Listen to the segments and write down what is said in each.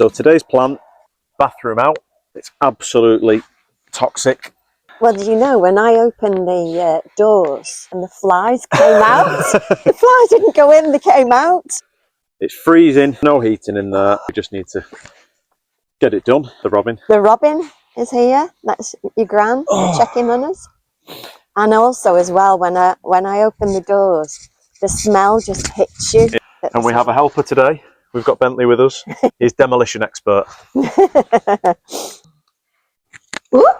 So today's plan, bathroom out. It's absolutely toxic. Well, did you know when I opened the doors and the flies came out? The flies didn't go in, they came out. It's freezing, no heating in there. We just need to get it done. The robin. The robin is here. That's your gran checking on us. And also as well, when I open the doors, the smell just hits you. And we have a helper today. We've got Bentley with us. He's demolition expert. Ooh,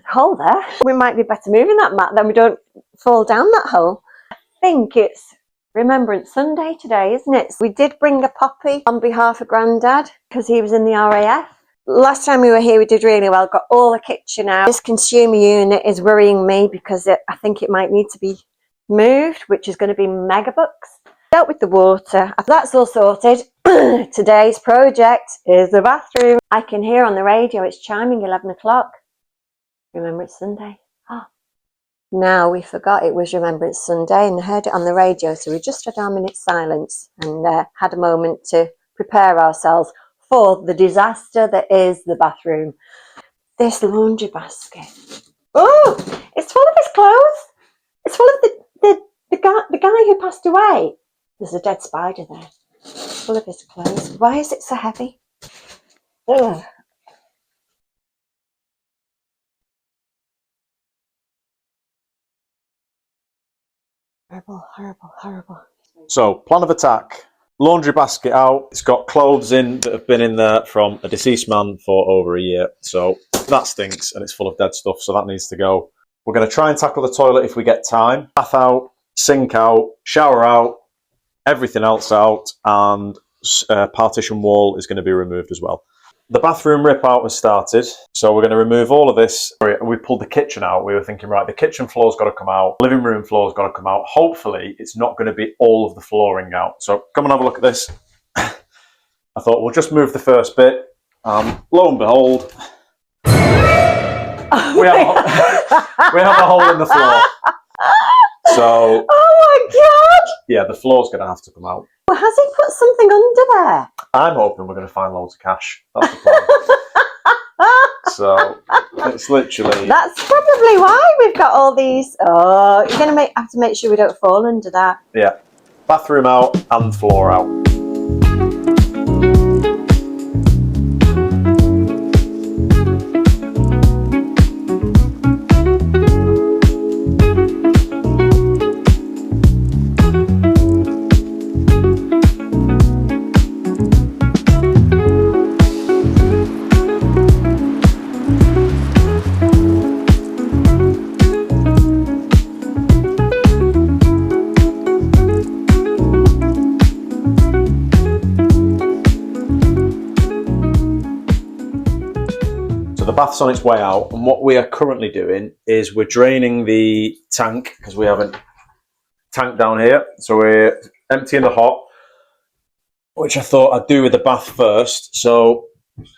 hole there. We might be better moving that mat, then we don't fall down that hole. I think it's Remembrance Sunday today, isn't it? We did bring a poppy on behalf of Grandad because he was in the RAF. Last time we were here, we did really well. Got all the kitchen out. This consumer unit is worrying me because I think it might need to be moved, which is going to be megabucks. Dealt with the water. That's all sorted. Today's project is the bathroom. I can hear on the radio it's chiming 11 o'clock. Remembrance Sunday. Oh. Now we forgot it was Remembrance Sunday and heard it on the radio, so we just had our minute silence and had a moment to prepare ourselves for the disaster that is the bathroom. This laundry basket. Oh, it's full of his clothes. It's full of the guy who passed away. There's a dead spider there. It's full of his clothes. Why is it so heavy? Ugh. Horrible, horrible, horrible. So, plan of attack. Laundry basket out. It's got clothes in that have been in there from a deceased man for over a year. So that stinks and it's full of dead stuff. So that needs to go. We're going to try and tackle the toilet if we get time. Bath out, sink out, shower out, everything else out, and partition wall is going to be removed as well. The bathroom rip out has started, so we're going to remove all of this. We pulled the kitchen out. We were thinking, right, the kitchen floor's got to come out, living room floor's got to come out. Hopefully, it's not going to be all of the flooring out. So come and have a look at this. I thought we'll just move the first bit. Lo and behold, we have a hole in the floor. So, oh my God! Yeah, the floor's going to have to come out. Well, has he put something under there? I'm hoping we're going to find loads of cash. That's the plan. So, it's literally... That's probably why we've got all these... Oh, you're going to have to make sure we don't fall under that. Yeah. Bathroom out and floor out. So the bath's on its way out, and what we are currently doing is we're draining the tank because we have a tank down here. So we're emptying the hot, which I thought I'd do with the bath first. So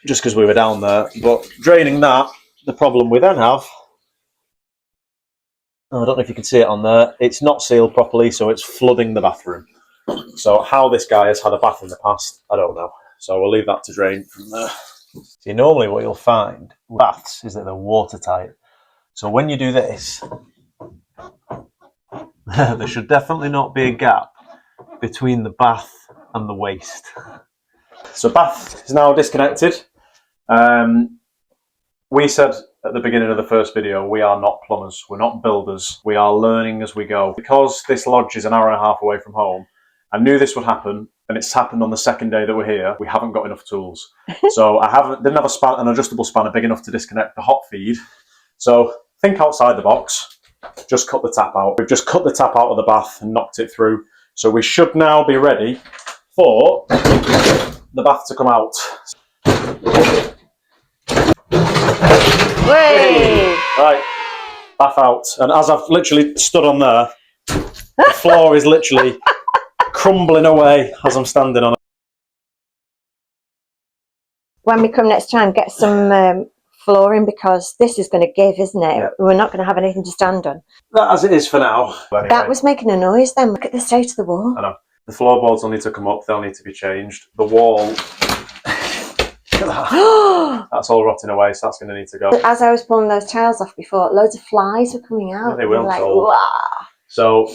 just because we were down there, but draining that, the problem we then have, I don't know if you can see it on there, it's not sealed properly, so it's flooding the bathroom. So how this guy has had a bath in the past, I don't know. So we'll leave that to drain from there. See, normally what you'll find with baths is that they're watertight. So when you do this, there should definitely not be a gap between the bath and the waste. So bath is now disconnected. We said at the beginning of the first video, we are not plumbers, we're not builders, we are learning as we go. Because this lodge is an hour and a half away from home, I knew this would happen, and it's happened on the second day that we're here. We haven't got enough tools. So didn't have an adjustable spanner big enough to disconnect the hot feed. So think outside the box, just cut the tap out. We've just cut the tap out of the bath and knocked it through. So we should now be ready for the bath to come out. Whey! Right, bath out. And as I've literally stood on there, the floor is literally crumbling away as I'm standing on it. When we come next time, get some flooring because this is going to give, isn't it? Yeah. We're not going to have anything to stand on. That as it is for now. Anyway. That was making a noise then. Look at the state of the wall. I know. The floorboards will need to come up. They'll need to be changed. The wall at that. That's all rotting away, so that's going to need to go. As I was pulling those tiles off before, loads of flies were coming out. Yeah, they will. Like, so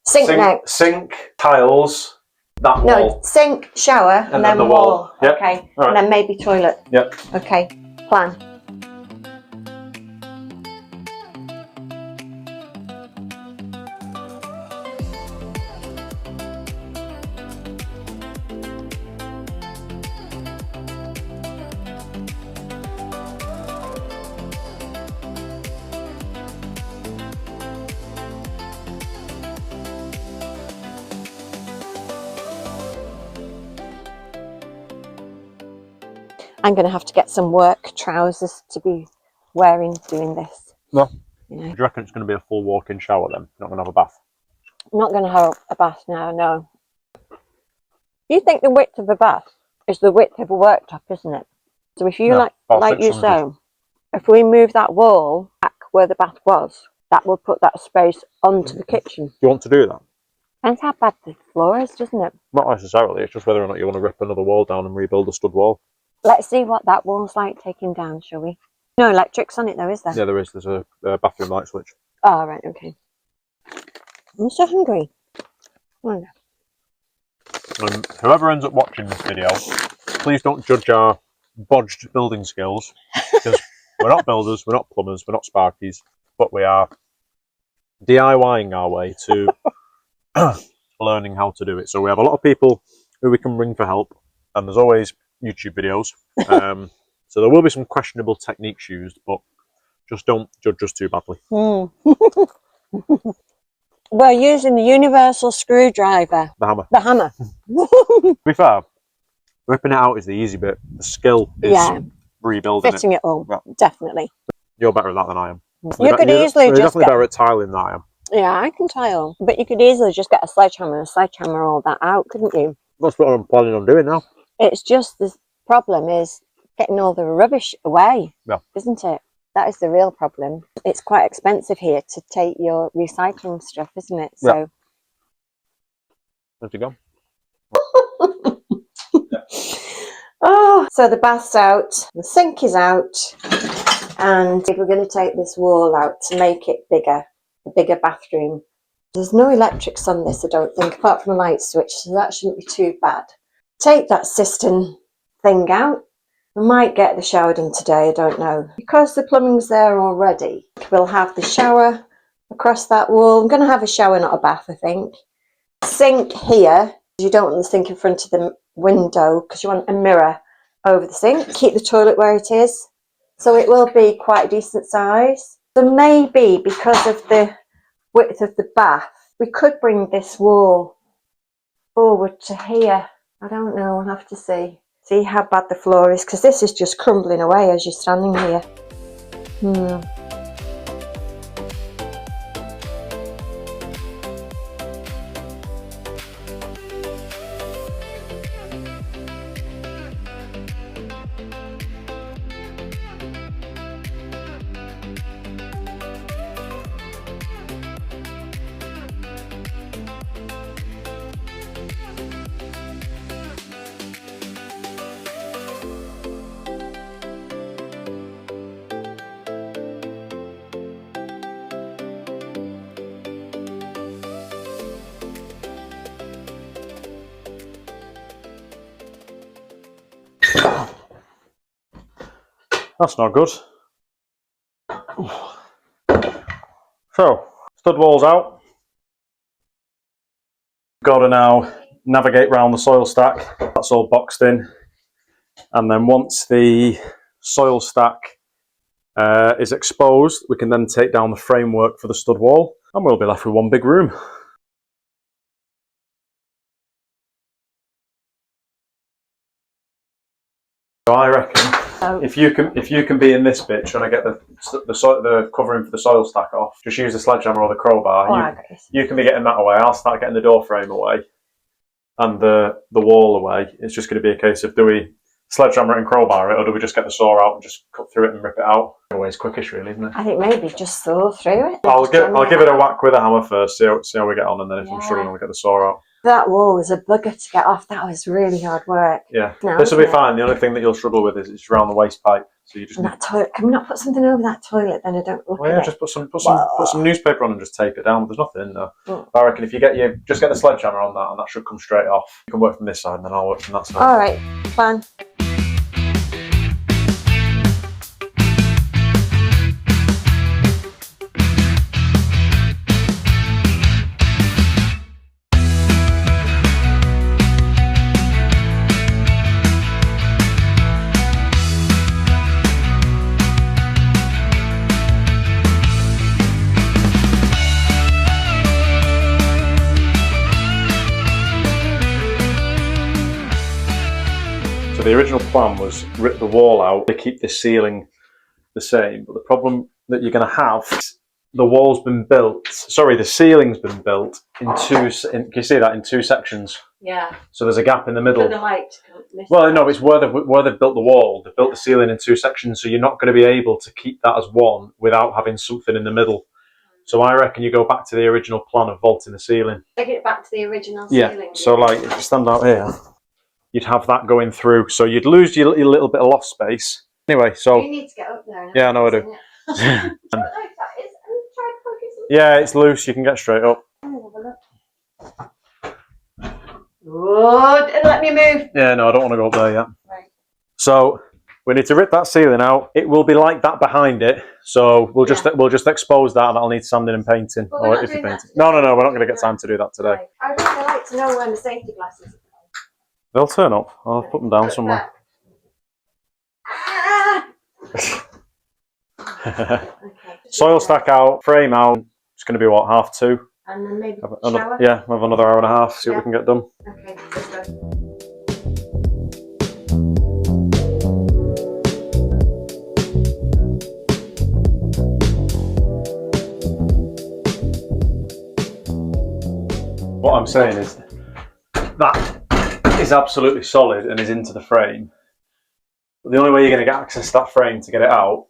sink, tiles, that wall. Sink, shower, and then the wall. Yep. Okay. Right. And then maybe toilet. Yep. Okay. Plan. I'm going to have to get some work trousers to be wearing doing this. No. You know. Do you reckon it's going to be a full walk-in shower then? You're not going to have a bath? I'm not going to have a bath now, no. You think the width of a bath is the width of a worktop, isn't it? So if you, like you say, if we move that wall back where the bath was, that will put that space onto the kitchen. Do you want to do that? Depends how bad the floor is, doesn't it? Not necessarily, it's just whether or not you want to rip another wall down and rebuild a stud wall. Let's see what that wall's like taking down, shall we? No electrics on it though, is there? Yeah, there is. There's a bathroom light switch. Oh, right, okay. I'm so hungry. Oh, no. Whoever ends up watching this video, please don't judge our bodged building skills, because we're not builders, we're not plumbers, we're not sparkies, but we are DIYing our way to learning how to do it. So we have a lot of people who we can ring for help, and there's always YouTube videos. So there will be some questionable techniques used, but just don't judge us too badly. We're using the universal screwdriver. The hammer. The hammer. To be fair, ripping it out is the easy bit. The skill is rebuilding fitting it all. Yeah. Definitely. You're better at that than I am. You could easily you're just definitely better at tiling than I am. Yeah, I can tile. But you could easily just get a sledgehammer and sledgehammer all that out, couldn't you? That's what I'm planning on doing now. It's just the problem is getting all the rubbish away, isn't it? That is the real problem. It's quite expensive here to take your recycling stuff, isn't it? So. Where'd you go? Oh, so the bath's out, the sink is out, and we're going to take this wall out to make it bigger, a bigger bathroom. There's no electrics on this, I don't think, apart from a light switch, so that shouldn't be too bad. Take that cistern thing out. We might get the shower done today, I don't know. Because the plumbing's there already, we'll have the shower across that wall. I'm going to have a shower, not a bath, I think. Sink here. You don't want the sink in front of the window because you want a mirror over the sink. Keep the toilet where it is. So it will be quite a decent size. So maybe because of the width of the bath, we could bring this wall forward to here. I don't know, we'll have to see. See how bad the floor is, because this is just crumbling away as you're standing here. That's not good. So, stud wall's out. Got to now navigate round the soil stack. That's all boxed in. And then once the soil stack is exposed, we can then take down the framework for the stud wall, and we'll be left with one big room. So I reckon if you can be in this bit trying to get the covering for the soil stack off, just use the sledgehammer or the crowbar. You can be getting that away. I'll start getting the door frame away and the wall away. It's just going to be a case of, do we sledgehammer it and crowbar it, or do we just get the saw out and just cut through it and rip it out? Always quickest, really, isn't it? I think maybe just saw through it. I'll give it a whack with a hammer first, see how we get on, and then if I'm struggling, I'll get the saw out. That wall was a bugger to get off. That was really hard work. Yeah, No, this will be isn't it? fine. The only thing that you'll struggle with is it's around the waste pipe. So you just And that toilet. Can we not put something over that toilet then? I don't look well, at yeah, it. just put some newspaper on and just tape it down. There's nothing in there. I reckon if you just get the sledgehammer on that, and that should come straight off. You can work from this side, and then I'll work from that side. All right, fine. So the original plan was rip the wall out to keep the ceiling the same, but the problem that you're going to have is the ceiling's been built in can you see that, in two sections? Yeah. So there's a gap in the middle. For the light. Well, no, it's where they've built the wall. They've built the ceiling in two sections, so you're not going to be able to keep that as one without having something in the middle. So I reckon you go back to the original plan of vaulting the ceiling. Take it back to the original ceiling. Yeah, so like if you stand out here, you'd have that going through, so you'd lose your little bit of loft space. Anyway, so... You need to get up there. Yeah, I know I do. Yeah, it's loose, you can get straight up. Good, and let me move. Yeah, no, I don't want to go up there yet. Right. So, we need to rip that ceiling out. It will be like that behind it, so we'll just expose that, and that'll need sanding and painting. Well, Or if you're painting. No, we're not going to get time to do that today. Right. I'd really like to know where the safety glasses are. They'll turn up. I'll put them down somewhere. Okay. Soil stack out, frame out. It's going to be what, 1:30? And then maybe We'll shower? have another hour and a half, see what we can get done. Okay, let's go. What I'm saying is that is absolutely solid and is into the frame. But the only way you're going to get access to that frame to get it out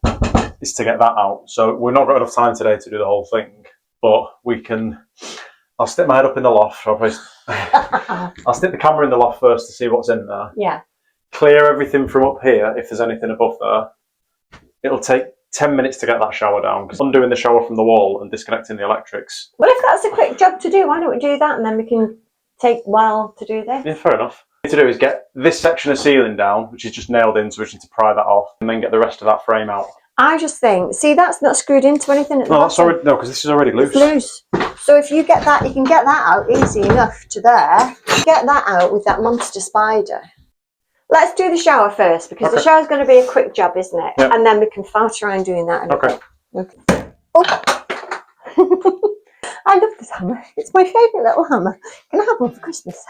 is to get that out. So we've not got enough time today to do the whole thing, but we can. I'll stick my head up in the loft. I'll stick the camera in the loft first to see what's in there. Yeah. Clear everything from up here if there's anything above there. It'll take 10 minutes to get that shower down, because undoing the shower from the wall and disconnecting the electrics. Well, if that's a quick job to do, why don't we do that and then we can take a while to do this? Yeah, fair enough. What we need to do is get this section of ceiling down, which is just nailed in, so we just need to pry that off, and then get the rest of that frame out. I just think, see, that's not screwed into anything at the No, that's bottom. already, no, because this is already loose. It's loose. So if you get that, you can get that out easy enough to there. Get that out with that monster spider. Let's do the shower first, because the shower's going to be a quick job, isn't it? Yep. And then we can fart around doing that. In Okay. a bit. Oh. I love this hammer. It's my favourite little hammer. Can I have one for Christmas?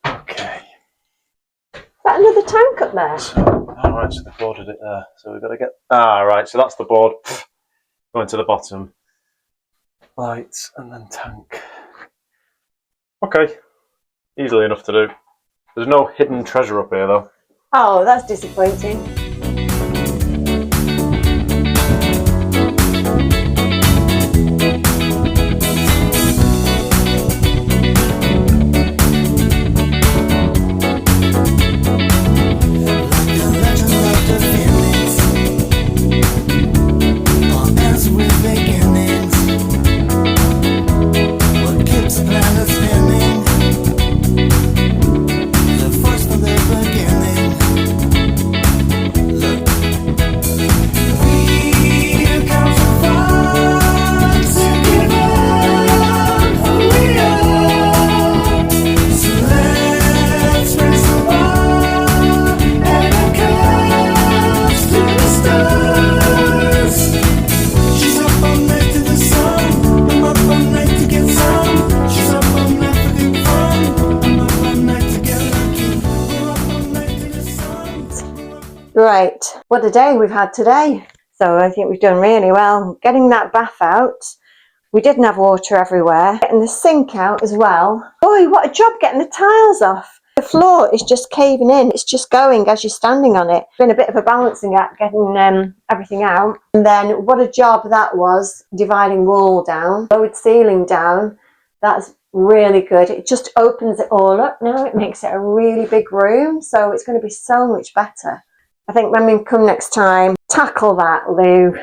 Okay. Is that another tank up there? Alright, so they've boarded it there. So we've got to get... right, so that's the board. Going to the bottom. Lights, and then tank. Okay. Easily enough to do. There's no hidden treasure up here, though. Oh, that's disappointing. Right, what a day we've had today. So I think we've done really well. Getting that bath out. We didn't have water everywhere. Getting the sink out as well. Boy, what a job getting the tiles off. The floor is just caving in. It's just going as you're standing on it. It's been a bit of a balancing act getting everything out. And then what a job that was, dividing wall down, lowered ceiling down. That's really good. It just opens it all up now. It makes it a really big room. So it's going to be so much better. I think when we come next time, tackle that, Lou.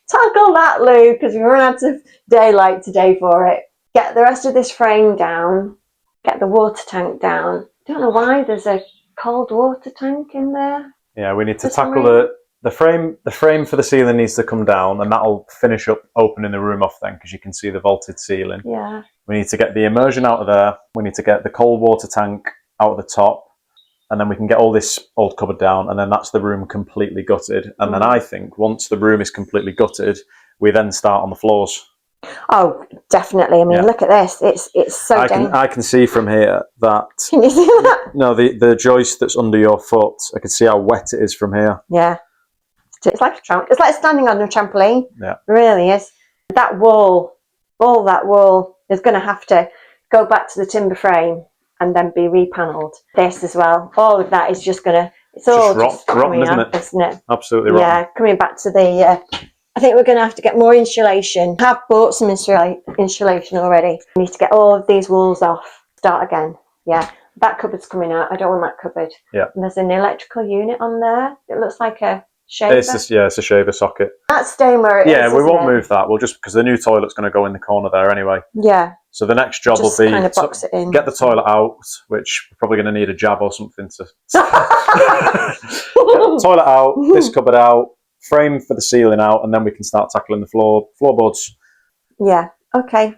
Tackle that, Lou, because we're running out of daylight today for it. Get the rest of this frame down. Get the water tank down. Don't know why there's a cold water tank in there. Yeah, we need to tackle the frame. The frame for the ceiling needs to come down, and that'll finish up opening the room off then, because you can see the vaulted ceiling. Yeah. We need to get the immersion out of there. We need to get the cold water tank out of the top, and then we can get all this old cupboard down, and then that's the room completely gutted. And then I think once the room is completely gutted, we then start on the floors. Oh, definitely. I mean, look at this. It's so I can see from here that. Can you see that? No, the joist that's under your foot. I can see how wet it is from here. Yeah. It's like it's like standing on a trampoline. Yeah. It really is. That wall, all that wall is going to have to go back to the timber frame and then be repanelled. This as well. All of that is just going to. It's all just rotten, isn't it? Absolutely rotten. Yeah, coming back to the. I think we're going to have to get more insulation. Have bought some insulation already. We need to get all of these walls off. Start again. Yeah, that cupboard's coming out. I don't want that cupboard. Yeah. And there's an electrical unit on there. It looks like a shaver. It's a shaver socket. That's staying where it is. Yeah, we won't move that. We'll just, because the new toilet's going to go in the corner there anyway. Yeah. So the next job Just will be kind of box it in. Get the toilet out, which we're probably going to need a jab or something to. Get the toilet out, this cupboard out, frame for the ceiling out, and then we can start tackling the floorboards. Yeah. Okay.